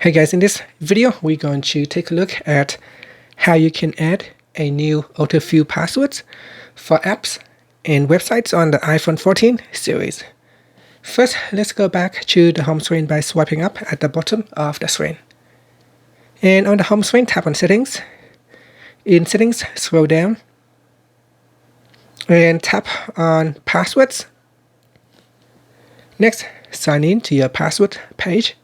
Hey guys, in this video, we're going to take a look at how you can add a new AutoFill passwords for apps and websites on the iPhone 14 series. First, let's go back to the home screen by swiping up at the bottom of the screen. And on the home screen, tap on Settings. In Settings, scroll down and tap on Passwords. Next, sign in to your password page.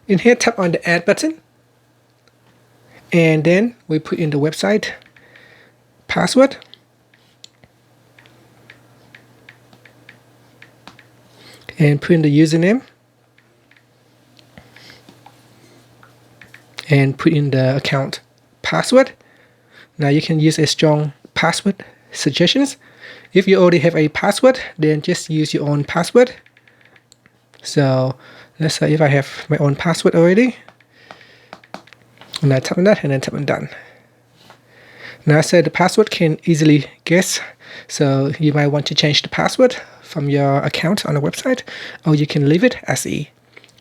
In here, tap on the Add button, and then we put in the website password, and put in the username, and put in the account password. Now you can use a strong password suggestions. If you already have a password, then just use your own password. So let's say if I have my own password already, and I tap on that and then tap on done. Now I said the password can easily guess, so you might want to change the password from your account on the website, or you can leave it as is.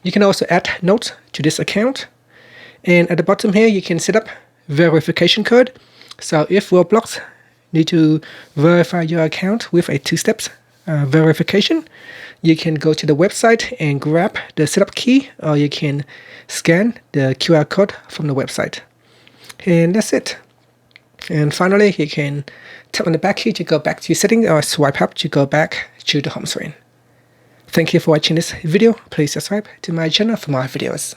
You can also add notes to this account, and at the bottom here you can set up verification code. So if Roblox need to verify your account with a two-step verification, you can go to the website and grab the setup key, or you can scan the QR code from the website. And that's it. And finally, you can tap on the back key to go back to your settings, or swipe up to go back to the home screen. Thank you for watching this video. Please subscribe to my channel for more videos.